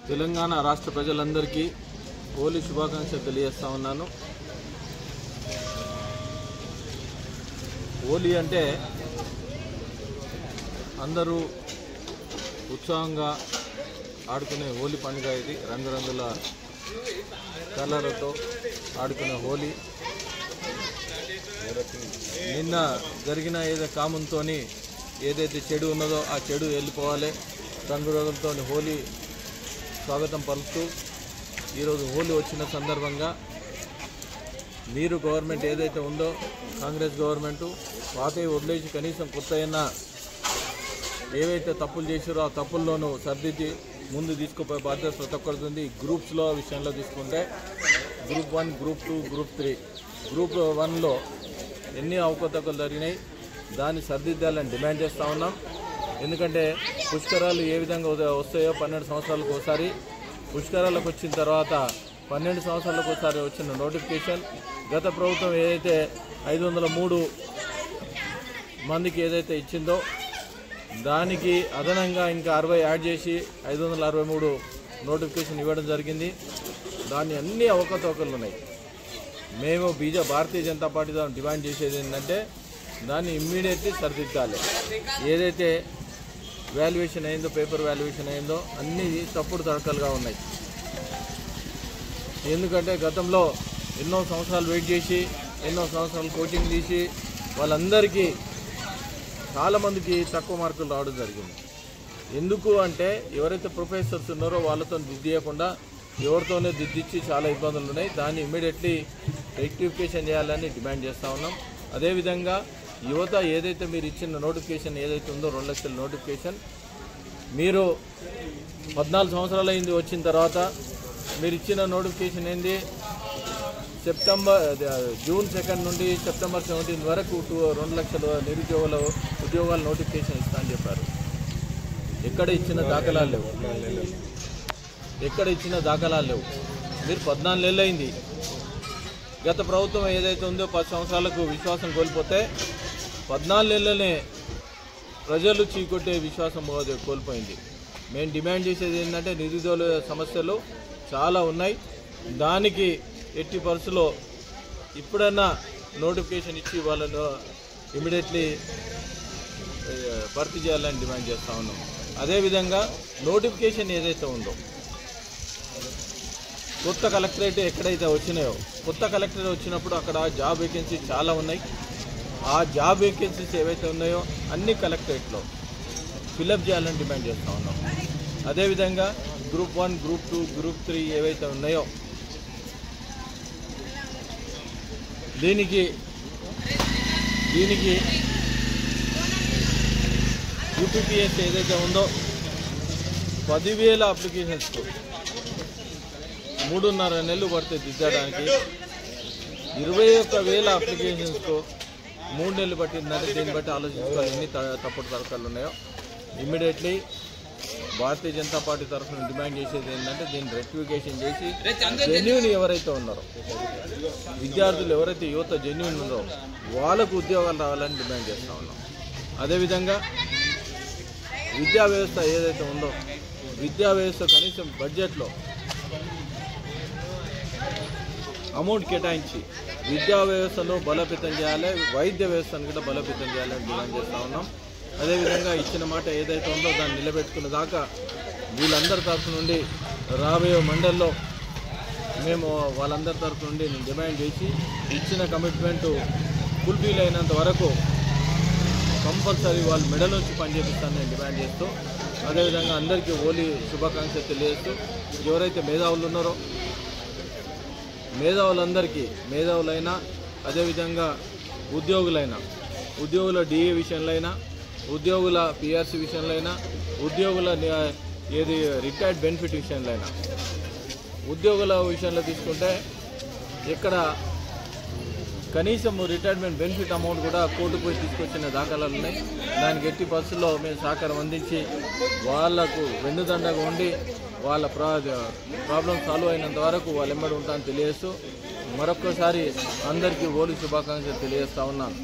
తెలంగాణ రాష్ట్ర ప్రజలందరికీ హోలీ శుభాకాంక్షలు తెలియజేస్తా ఉన్నాను. హోలీ అంటే అందరూ ఉత్సాహంగా ఆడుకునే హోలీ పండుగ. ఇది రంగురంగుల కలర్లతో ఆడుకునే హోలీ. నిన్న జరిగిన కామంతో ఏదైతే చెడు ఉన్నదో ఆ చెడు వెళ్ళిపోవాలి. రంగురంగులతో హోలీ స్వాగతం పలుకుతూ ఈరోజు హోలీ వచ్చిన సందర్భంగా మీరు గవర్నమెంట్ ఏదైతే ఉందో కాంగ్రెస్ గవర్నమెంటు పాతవి వదిలేసి కనీసం కొత్త అయినా ఏవైతే తప్పులు చేసారో ఆ తప్పుల్లోనూ సర్దిద్ది ముందు తీసుకుపోయే బాధ్యత ప్రతి ఒక్కరిది ఉంది. గ్రూప్స్లో విషయంలో తీసుకుంటే గ్రూప్ 1, గ్రూప్ 2, గ్రూప్ 3. గ్రూప్ 1లో ఎన్ని అవకతవకలు జరిగినాయి దాన్ని సర్దిద్దాలని డిమాండ్ చేస్తూ ఉన్నాం. ఎందుకంటే పుష్కరాలు ఏ విధంగా వస్తాయో 12 సంవత్సరాలకు ఒకసారి, పుష్కరాలకు వచ్చిన తర్వాత 12 సంవత్సరాలకు ఒకసారి వచ్చిన నోటిఫికేషన్ గత ప్రభుత్వం ఏదైతే 503 మందికి ఏదైతే ఇచ్చిందో దానికి అదనంగా ఇంకా 60 యాడ్ చేసి 563 నోటిఫికేషన్ ఇవ్వడం జరిగింది. దాన్ని అన్ని అవకతవకలు ఉన్నాయి. మేము భారతీయ జనతా పార్టీ డిమాండ్ చేసేది ఏంటంటే దాన్ని ఇమ్మీడియట్లీ సరిదిద్దాలి. ఏదైతే వాల్యుయేషన్ అయిందో, పేపర్ వాల్యుయేషన్ అయిందో అన్నీ తప్పుడు తడకలుగా ఉన్నాయి. ఎందుకంటే గతంలో ఎన్నో సంవత్సరాలు వెయిట్ చేసి ఎన్నో సంవత్సరాలు కోచింగ్ తీసి వాళ్ళందరికీ చాలామందికి తక్కువ మార్కులు రావడం జరిగింది. ఎందుకు అంటే ఎవరైతే ప్రొఫెసర్స్ ఉన్నారో వాళ్ళతో దిద్దియకుండా ఎవరితోనే దిద్దిచ్చి చాలా ఇబ్బందులు ఉన్నాయి. దాన్ని ఇమ్మీడియట్లీ రెక్టిఫికేషన్ చేయాలని డిమాండ్ చేస్తూ ఉన్నాం. అదేవిధంగా యువత ఏదైతే మీరు ఇచ్చిన నోటిఫికేషన్ ఏదైతే ఉందో 2 లక్షల నోటిఫికేషన్ మీరు 14 సంవత్సరాలు అయింది వచ్చిన తర్వాత మీరు ఇచ్చిన నోటిఫికేషన్ ఏంది జూన్ 2 నుండి సెప్టెంబర్ 17 వరకు 2 లక్షల ఉద్యోగాల నోటిఫికేషన్ ఇస్తా అని చెప్పారు. ఎక్కడ ఇచ్చిన దాఖలాలు లేవు. మీరు 14 నెలలు అయింది. గత ప్రభుత్వం ఏదైతే ఉందో 10 సంవత్సరాలకు విశ్వాసం కోల్పోతే 14 నెలలనే ప్రజలు చీకొట్టే విశ్వాసం కోల్పోయింది. మేము డిమాండ్ చేసేది ఏంటంటే నిరుద్యోగుల సమస్యలు చాలా ఉన్నాయి. దానికి ఎట్టి పరిస్థితుల్లో ఇప్పుడన్నా నోటిఫికేషన్ ఇచ్చి వాళ్ళను ఇమీడియట్లీ భర్తీ చేయాలని డిమాండ్ చేస్తూ ఉన్నాం. అదేవిధంగా నోటిఫికేషన్ ఏదైతే ఉందో కొత్త కలెక్టరేట్ ఎక్కడైతే వచ్చినాయో కొత్త కలెక్టరేట్ వచ్చినప్పుడు అక్కడ జాబ్ వేకెన్సీ చాలా ఉన్నాయి. ఆ జాబ్ వేకెన్సీస్ ఏవైతే ఉన్నాయో అన్ని కలెక్టరేట్లో ఫిలప్ చేయాలని డిమాండ్ చేస్తూ ఉన్నాం. అదేవిధంగా గ్రూప్ 1, గ్రూప్ 2, గ్రూప్ 3 ఏవైతే ఉన్నాయో దీనికి యూపీపీఎస్ ఏదైతే ఉందో 10,000 అప్లికేషన్స్కు 3.5 నెలలు పడితే దిద్దడానికి 21,000 అప్లికేషన్స్కు 3 నెలలు పట్టిందంటే దీన్ని బట్టి ఆలోచించుకోవాలి ఎన్ని తప్పుడు తరకాలు ఉన్నాయో. ఇమ్మీడియట్లీ భారతీయ జనతా పార్టీ తరఫున డిమాండ్ చేసేది ఏంటంటే దీన్ని రెక్టిఫికేషన్ చేసి జెన్యూన్ ఎవరైతే ఉన్నారో విద్యార్థులు ఎవరైతే యువత జెన్యూన్ ఉన్నారో వాళ్ళకు ఉద్యోగాలు రావాలని డిమాండ్ చేస్తూ ఉన్నాం. అదేవిధంగా విద్యా వ్యవస్థ ఏదైతే ఉందో విద్యా వ్యవస్థ కనీసం బడ్జెట్లో అమౌంట్ కేటాయించి విద్యా వ్యవస్థను బలోపేతం చేయాలి, వైద్య వ్యవస్థను కూడా బలోపేతం చేయాలని డిమాండ్ చేస్తూ ఉన్నాం. అదేవిధంగా ఇచ్చిన మాట ఏదైతే ఉందో దాన్ని నిలబెట్టుకున్న దాకా వీళ్ళందరి తరఫు నుండి రాబోయే మండల్లో మేము వాళ్ళందరి తరఫు నుండి డిమాండ్ చేసి ఇచ్చిన కమిట్మెంటు ఫుల్ఫిల్ అయినంత వరకు కంపల్సరీ వాళ్ళు మెడల్ నుంచి పనిచేపిస్తానని డిమాండ్ చేస్తూ, అదేవిధంగా అందరికీ హోలీ శుభాకాంక్షలు తెలియజేస్తూ ఎవరైతే మేధావులు ఉన్నారో మేధావులందరికీ మేధావులైనా అదేవిధంగా ఉద్యోగుల డిఏ విషయంలో అయినా ఉద్యోగుల పిఆర్సీ విషయంలో అయినా ఉద్యోగుల ఏది రిటైర్డ్ బెనిఫిట్ విషయంలో అయినా ఉద్యోగుల విషయంలో తీసుకుంటే ఇక్కడ కనీసం రిటైర్మెంట్ బెనిఫిట్ అమౌంట్ కూడా కోర్టుకు పోయి తీసుకొచ్చిన దాఖలాలు ఉన్నాయి. దానికి ఎట్టి పరిస్థితుల్లో మేము సహకారం అందించి వాళ్లకు వెన్నుదండగా ఉండి వాళ్ళ ప్రాబ్లం సాల్వ్ అయినంత వరకు వాళ్ళు ఎంబడి ఉంటామని తెలియజేస్తూ మరొక్కసారి అందరికీ హోలీ శుభాకాంక్షలు తెలియజేస్తా ఉన్నాను.